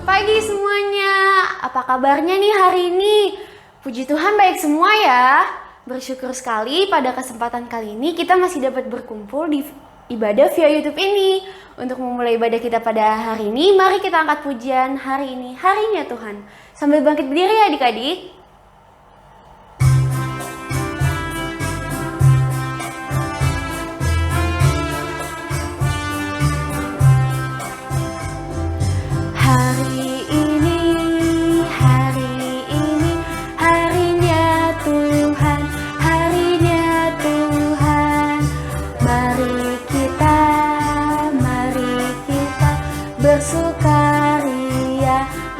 Pagi semuanya, apa kabarnya nih hari ini? Puji Tuhan baik semua ya. Bersyukur sekali pada kesempatan kali ini kita masih dapat berkumpul di ibadah via YouTube ini. Untuk memulai ibadah kita pada hari ini, mari kita angkat pujian hari ini, harinya Tuhan. Sambil bangkit berdiri ya adik-adik.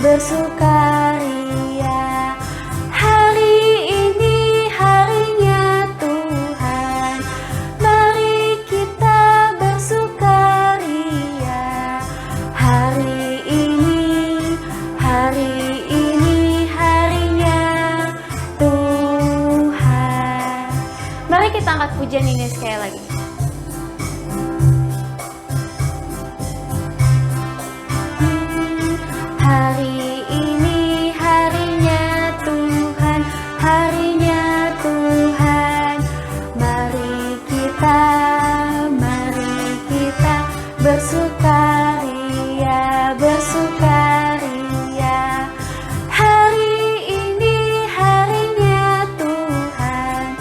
Bersukaria, hari ini harinya Tuhan. Mari kita bersukaria. Hari ini harinya Tuhan. Mari kita angkat pujian ini sekali lagi. Bersukaria, bersukaria. Hari ini harinya Tuhan.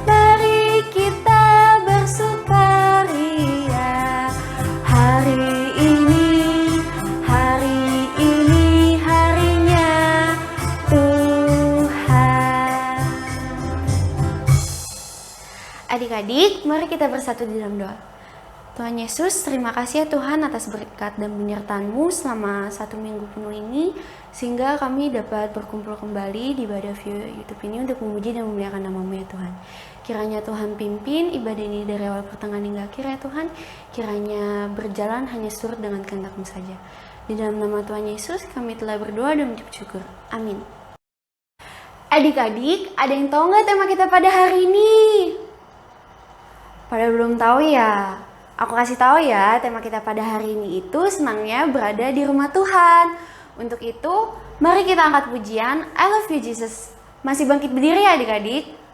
Mari kita bersukaria. Hari ini harinya Tuhan. Adik-adik, mari kita bersatu di dalam doa. Tuhan Yesus, terima kasih ya Tuhan atas berkat dan penyertaan-Mu selama 1 minggu penuh ini, sehingga kami dapat berkumpul kembali di ibadah via YouTube ini untuk memuji dan memuliakan nama-Mu ya Tuhan. Kiranya Tuhan pimpin ibadah ini dari awal pertengahan hingga akhir ya Tuhan. Kiranya berjalan hanya surut dengan kehendak-Mu saja. Di dalam nama Tuhan Yesus kami telah berdoa dan mengucap syukur. Amin. Adik-adik, ada yang tahu nggak tema kita pada hari ini? Pada belum tahu ya? Aku kasih tahu ya, tema kita pada hari ini itu senangnya berada di rumah Tuhan. Untuk itu, mari kita angkat pujian I Love You Jesus. Masih bangkit berdiri ya adik-adik?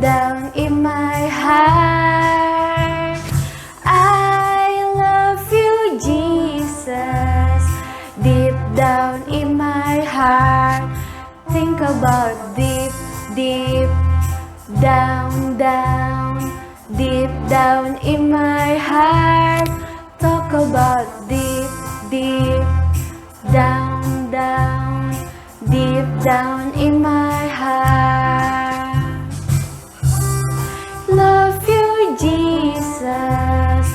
Down in my heart, I love you, Jesus. Deep down in my heart, think about deep down, deep down in my heart. Talk about deep down, deep down in my heart. Love you, Jesus,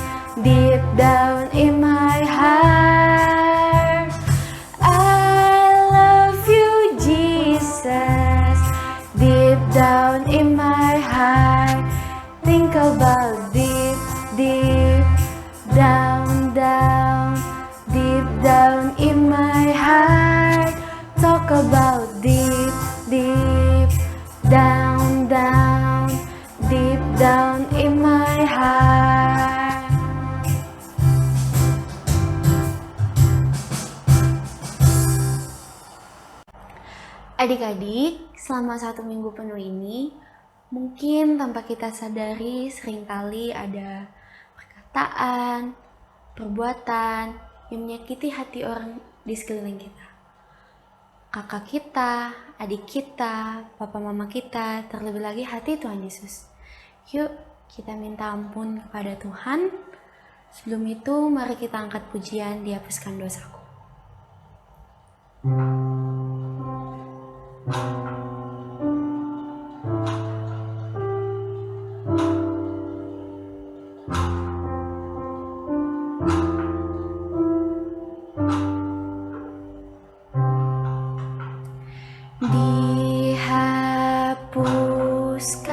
deep down in my heart. I love you, Jesus, deep down in my heart. Think about deep down, deep down in my heart. Talk about deep down, deep down in my heart. Adik-adik, selama 1 minggu penuh ini, mungkin tanpa kita sadari seringkali ada perkataan, perbuatan yang menyakiti hati orang di sekeliling kita. Kakak kita, adik kita, papa mama kita, terlebih lagi hati Tuhan Yesus. Yuk kita minta ampun kepada Tuhan. Sebelum itu mari kita angkat pujian dihapuskan dosaku. Dihapuskan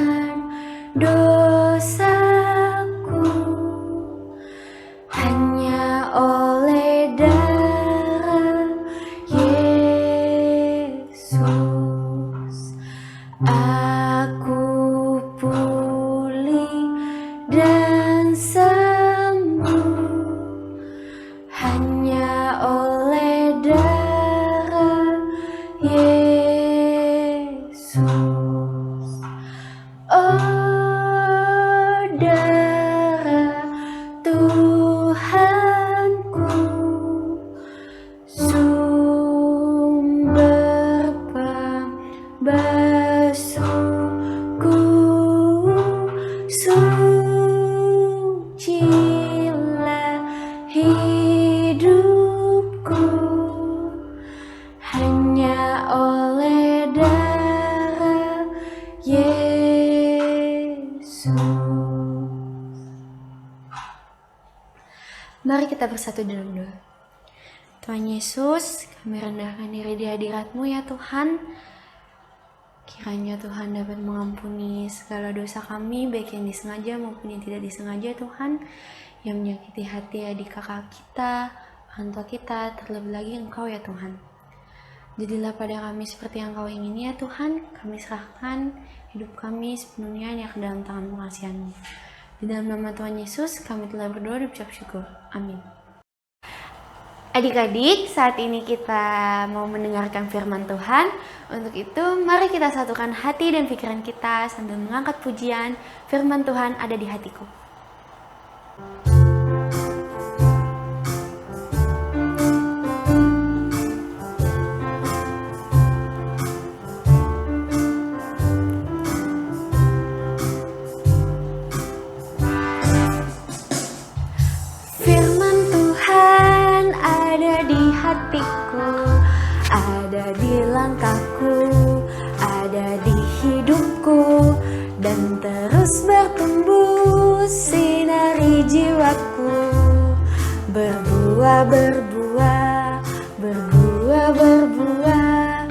Yesus. Mari kita bersatu dalam doa. Tuhan Yesus, kami rendahkan diri di hadirat-Mu ya Tuhan. Kiranya Tuhan dapat mengampuni segala dosa kami, baik yang disengaja maupun yang tidak disengaja Tuhan, yang menyakiti hati adik kakak kita, orang tua kita, terlebih lagi Engkau ya Tuhan. Jadilah pada kami seperti yang Kau ingini ya Tuhan, kami serahkan hidup kami sepenuhnya hanya ke dalam tangan pengasihan-Mu. Di dalam nama Tuhan Yesus, kami telah berdoa dan ucap syukur. Amin. Adik-adik, saat ini kita mau mendengarkan firman Tuhan. Untuk itu, mari kita satukan hati dan pikiran kita sambil mengangkat pujian. Firman Tuhan ada di hatiku. Ada di langkahku, ada di hidupku, dan terus bertumbuh sinari jiwaku. Berbuah, berbuah, berbuah, berbuah,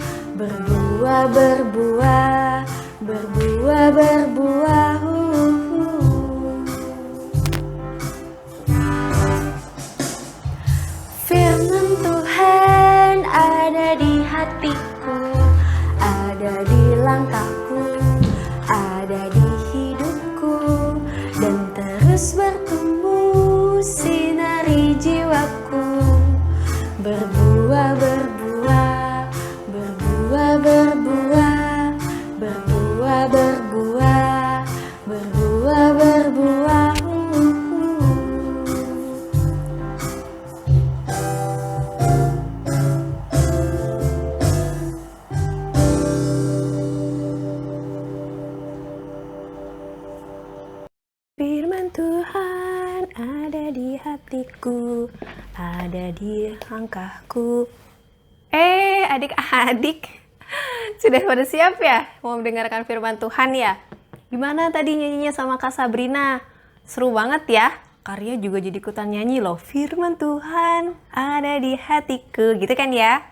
berbuah, berbuah, berbuah, berbuah. Firman Tuhan ada di hatiku, ada di langkahku, ada di hidupku, dan terus bertumbuh sinari jiwaku. Berbuah, berbuah, berbuah, berbuah, berbuah, berbuah, berbuah, berbuah. Firman Tuhan ada di hatiku, ada di langkahku. Adik-adik, sudah pada siap ya mau mendengarkan firman Tuhan ya? Gimana tadi nyanyinya sama Kak Sabrina? Seru banget ya? Karya juga jadi ikutan nyanyi loh. Firman Tuhan ada di hatiku, gitu kan ya?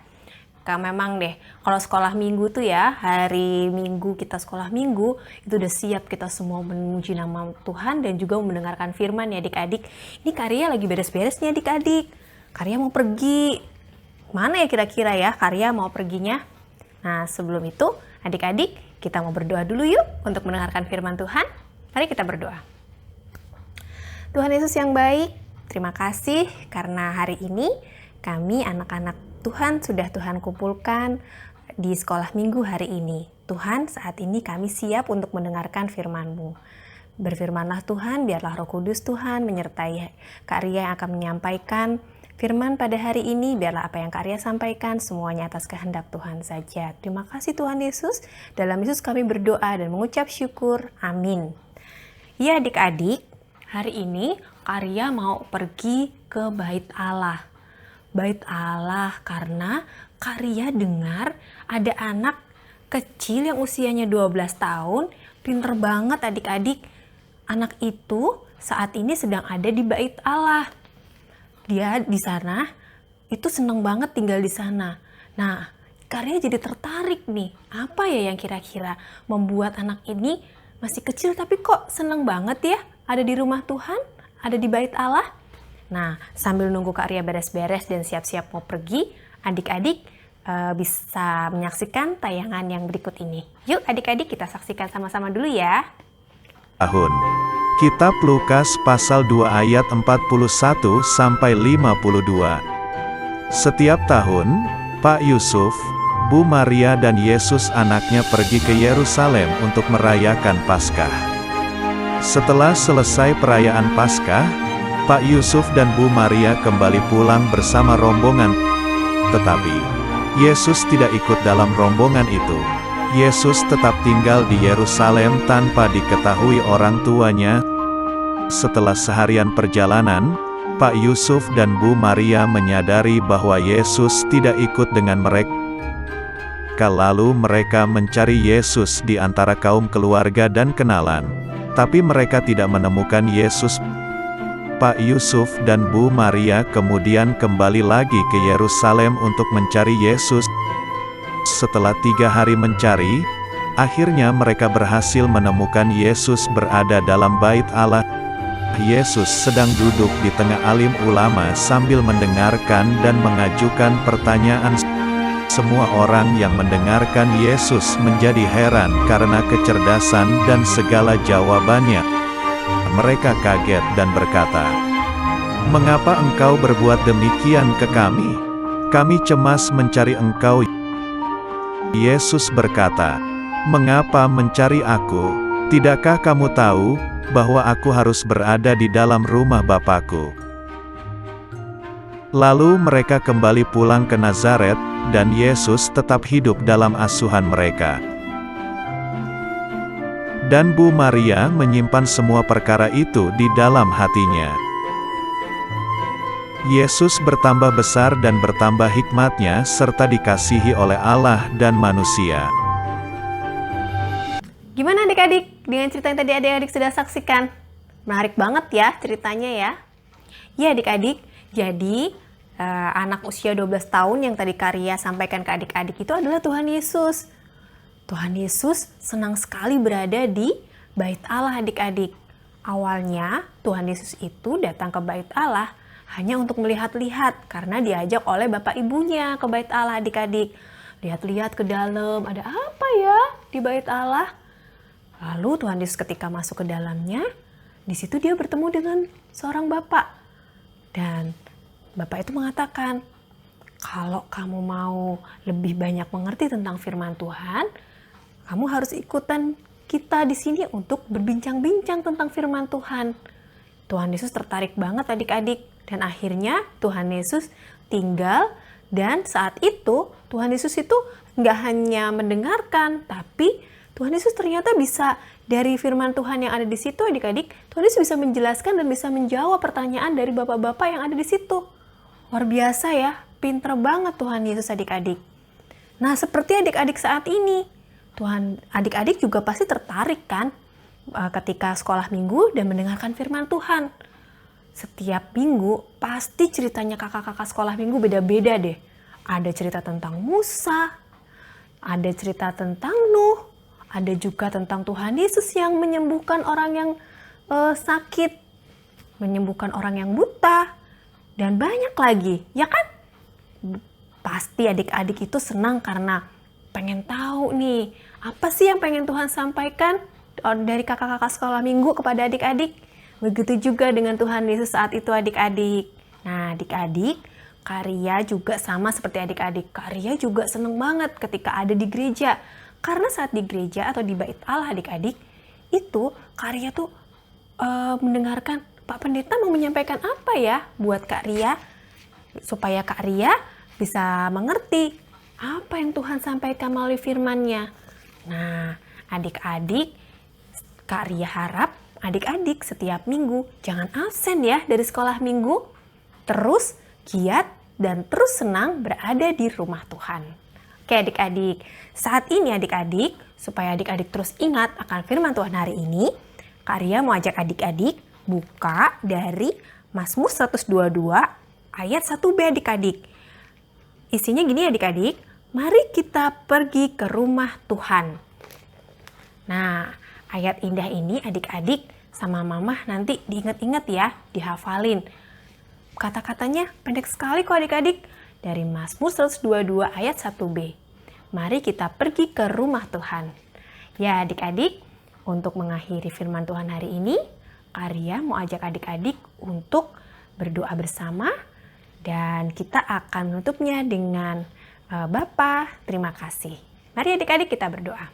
Kak, memang deh, kalau sekolah minggu tuh ya, hari minggu kita sekolah minggu, itu udah siap kita semua memuji nama Tuhan dan juga mendengarkan firman ya adik-adik. Ini Karya lagi beres-beres nih adik-adik. Karya mau pergi. Mana ya kira-kira ya Karya mau perginya? Nah, sebelum itu adik-adik, kita mau berdoa dulu yuk untuk mendengarkan firman Tuhan. Mari kita berdoa. Tuhan Yesus yang baik, terima kasih karena hari ini kami anak-anak Tuhan sudah Tuhan kumpulkan di sekolah minggu hari ini. Tuhan, saat ini kami siap untuk mendengarkan firman-Mu. Berfirmanlah Tuhan, biarlah Roh Kudus Tuhan menyertai Karya yang akan menyampaikan firman pada hari ini. Biarlah apa yang Karya sampaikan semuanya atas kehendak Tuhan saja. Terima kasih Tuhan Yesus. Dalam Yesus kami berdoa dan mengucap syukur. Amin. Ya adik-adik, hari ini Karya mau pergi ke Bait Allah. Bait Allah karena Karya dengar ada anak kecil yang usianya 12 tahun, pinter banget adik-adik. Anak itu saat ini sedang ada di Bait Allah. Dia di sana itu seneng banget tinggal di sana. Nah, Karya jadi tertarik nih. Apa ya yang kira-kira membuat anak ini masih kecil tapi kok seneng banget ya ada di rumah Tuhan, ada di Bait Allah? Nah, sambil nunggu Karya beres-beres dan siap-siap mau pergi, adik-adik bisa menyaksikan tayangan yang berikut ini. Yuk adik-adik kita saksikan sama-sama dulu ya. Tahun. Kitab Lukas pasal 2 ayat 41 sampai 52. Setiap tahun, Pak Yusuf, Bu Maria dan Yesus anaknya pergi ke Yerusalem untuk merayakan Paskah. Setelah selesai perayaan Paskah, Pak Yusuf dan Bu Maria kembali pulang bersama rombongan. Tetapi, Yesus tidak ikut dalam rombongan itu. Yesus tetap tinggal di Yerusalem tanpa diketahui orang tuanya. Setelah seharian perjalanan, Pak Yusuf dan Bu Maria menyadari bahwa Yesus tidak ikut dengan mereka. Lalu mereka mencari Yesus di antara kaum keluarga dan kenalan. Tapi mereka tidak menemukan Yesus. Pak Yusuf dan Bu Maria kemudian kembali lagi ke Yerusalem untuk mencari Yesus. Setelah 3 hari mencari, akhirnya mereka berhasil menemukan Yesus berada dalam bait Allah. Yesus sedang duduk di tengah alim ulama sambil mendengarkan dan mengajukan pertanyaan. Semua orang yang mendengarkan Yesus menjadi heran karena kecerdasan dan segala jawabannya. Mereka kaget dan berkata, "Mengapa engkau berbuat demikian ke kami? Kami cemas mencari engkau." Yesus berkata, "Mengapa mencari aku? Tidakkah kamu tahu bahwa aku harus berada di dalam rumah Bapakku?" Lalu mereka kembali pulang ke Nazaret, dan Yesus tetap hidup dalam asuhan mereka. Dan Bu Maria menyimpan semua perkara itu di dalam hatinya. Yesus bertambah besar dan bertambah hikmatnya serta dikasihi oleh Allah dan manusia. Gimana adik-adik dengan cerita yang tadi adik-adik sudah saksikan? Menarik banget ya ceritanya ya. Ya adik-adik, jadi anak usia 12 tahun yang tadi Karya sampaikan ke adik-adik itu adalah Tuhan Yesus. Tuhan Yesus senang sekali berada di bait Allah adik-adik. Awalnya Tuhan Yesus itu datang ke bait Allah hanya untuk melihat-lihat karena diajak oleh bapak ibunya ke bait Allah adik-adik. Lihat-lihat ke dalam, ada apa ya di bait Allah? Lalu Tuhan Yesus ketika masuk ke dalamnya, di situ dia bertemu dengan seorang bapak. Dan bapak itu mengatakan, kalau kamu mau lebih banyak mengerti tentang firman Tuhan, kamu harus ikutan kita di sini untuk berbincang-bincang tentang firman Tuhan. Tuhan Yesus tertarik banget adik-adik, dan akhirnya Tuhan Yesus tinggal, dan saat itu Tuhan Yesus itu nggak hanya mendengarkan, tapi Tuhan Yesus ternyata bisa dari firman Tuhan yang ada di situ adik-adik, Tuhan Yesus bisa menjelaskan dan bisa menjawab pertanyaan dari bapak-bapak yang ada di situ. Luar biasa ya, pinter banget Tuhan Yesus adik-adik. Nah seperti adik-adik saat ini, adik-adik juga pasti tertarik kan ketika sekolah minggu dan mendengarkan firman Tuhan. Setiap minggu pasti ceritanya kakak-kakak sekolah minggu beda-beda deh. Ada cerita tentang Musa, ada cerita tentang Nuh, ada juga tentang Tuhan Yesus yang menyembuhkan orang yang sakit, menyembuhkan orang yang buta, dan banyak lagi, ya kan? Pasti adik-adik itu senang karena pengen tahu nih, apa sih yang pengen Tuhan sampaikan dari kakak-kakak sekolah minggu kepada adik-adik. Begitu juga dengan Tuhan Yesus saat itu adik-adik. Nah adik-adik, Karya juga sama seperti adik-adik. Karya juga senang banget ketika ada di gereja. Karena saat di gereja atau di bait Allah adik-adik, itu Karya tuh mendengarkan Pak Pendeta mau menyampaikan apa ya buat Kak Ria, supaya Kak Ria bisa mengerti apa yang Tuhan sampaikan melalui firman-Nya. Nah, adik-adik, Kak Ria harap adik-adik setiap minggu jangan absen ya dari sekolah minggu. Terus giat dan terus senang berada di rumah Tuhan. Oke adik-adik, saat ini adik-adik, supaya adik-adik terus ingat akan firman Tuhan hari ini, Kak Ria mau ajak adik-adik buka dari Mazmur 122 ayat 1b adik-adik. Isinya gini adik-adik, mari kita pergi ke rumah Tuhan. Nah, ayat indah ini adik-adik sama mama nanti diingat-ingat ya, dihafalin. Kata-katanya pendek sekali kok adik-adik. Dari Mazmur 122 ayat 1b. Mari kita pergi ke rumah Tuhan. Ya adik-adik, untuk mengakhiri firman Tuhan hari ini, Karya mau ajak adik-adik untuk berdoa bersama dan kita akan menutupnya dengan Bapa, terima kasih. Mari adik-adik kita berdoa.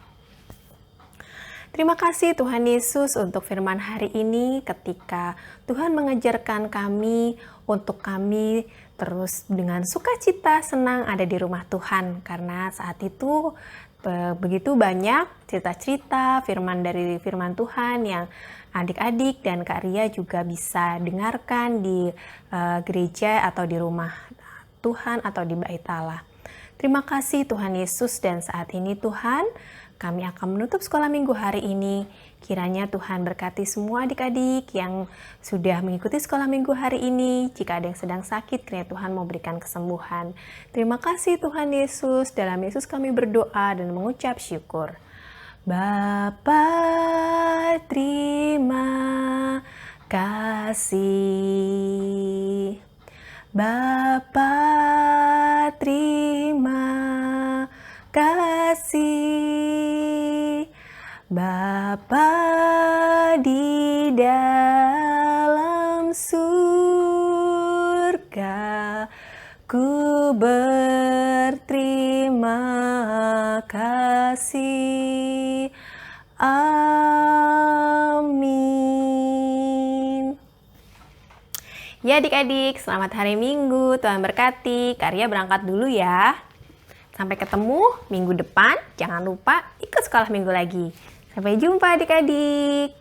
Terima kasih Tuhan Yesus untuk firman hari ini ketika Tuhan mengajarkan kami untuk kami terus dengan sukacita senang ada di rumah Tuhan karena saat itu begitu banyak cerita-cerita dari firman Tuhan yang adik-adik dan Kak Ria juga bisa dengarkan di gereja atau di rumah Tuhan atau di bait Allah. Terima kasih Tuhan Yesus, dan saat ini Tuhan, kami akan menutup sekolah minggu hari ini. Kiranya Tuhan berkati semua adik-adik yang sudah mengikuti sekolah minggu hari ini. Jika ada yang sedang sakit, kiranya Tuhan mau berikan kesembuhan. Terima kasih Tuhan Yesus. Dalam Yesus kami berdoa dan mengucap syukur. Bapa, terima kasih. Bapa, terima kasih. Bapa di dalam surga, ku berterima kasih. Amin. Ya adik-adik, selamat hari Minggu, Tuhan berkati. Karya berangkat dulu ya. Sampai ketemu minggu depan, jangan lupa ikut sekolah minggu lagi. Sampai jumpa adik-adik.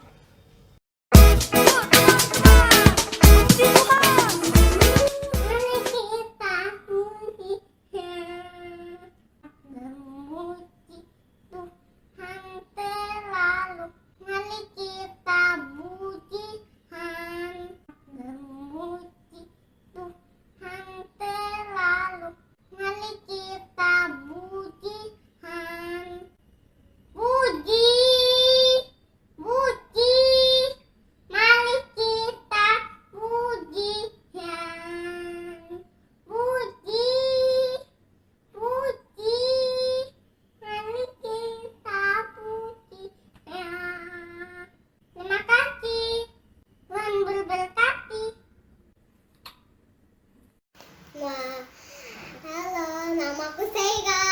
Namaku Sega.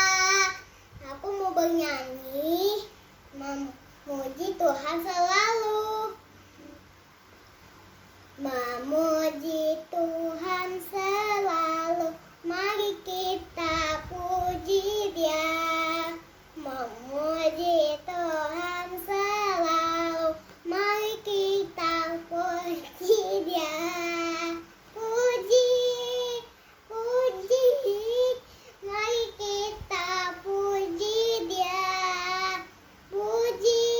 Aku mau bernyanyi memuji Tuhan selalu. Memuji Tuhan selalu, mari kita puji Dia. Memuji Tuhan selalu, mari kita puji Dia. Puji, puji, mari kita puji Dia. Puji,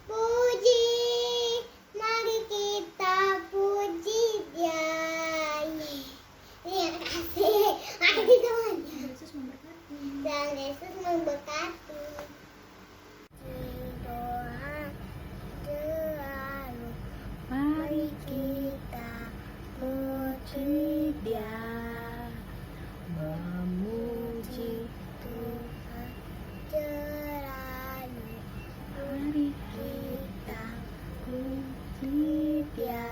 puji, mari kita puji Dia. Terima kasih. Ayo semuanya. Dan Yesus memberkati. Tuhan selalu, mari kita puji Dia. Memuji Tuhan selalu, mari kita puji Dia.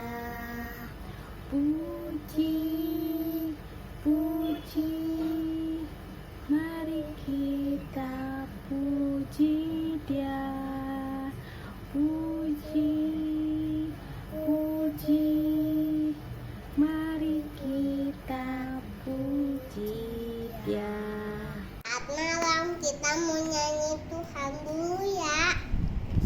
Puji, puji, mari kita puji Dia. Puji, puji, mari kita puji Dia. Saat malam kita mau nyanyi Tuhan dulu ya.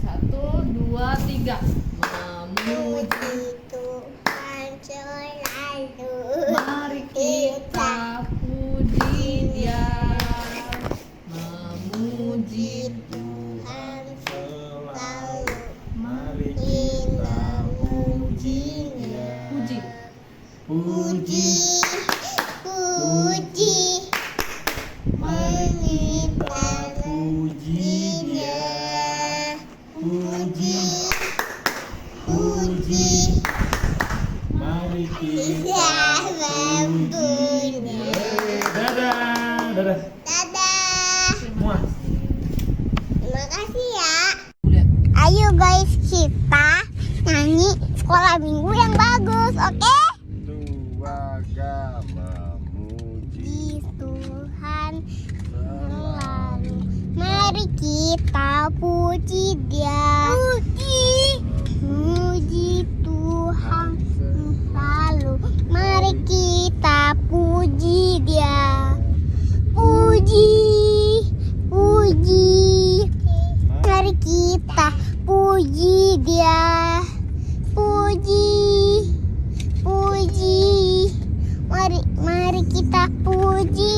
1, 2, 3. Memuji Tuhan selalu, Mari kita puji Dia. Memuji Tuhan selalu, Mari kita puji Dia. puji. Puji, puji, mari kita puji Dia. Puji, puji, mari kita puji Dia. Dadah, dadah. Dadah. Muah. Terima kasih ya. Ayo guys, kita nyanyi sekolah minggu yang bagus, oke? Dua memuji Di Tuhan selalu, mari kita puji Dia. Puji Tuhan selalu, mari kita puji Dia. Puji, puji, mari kita puji Dia. Puji, puji, mari kita puji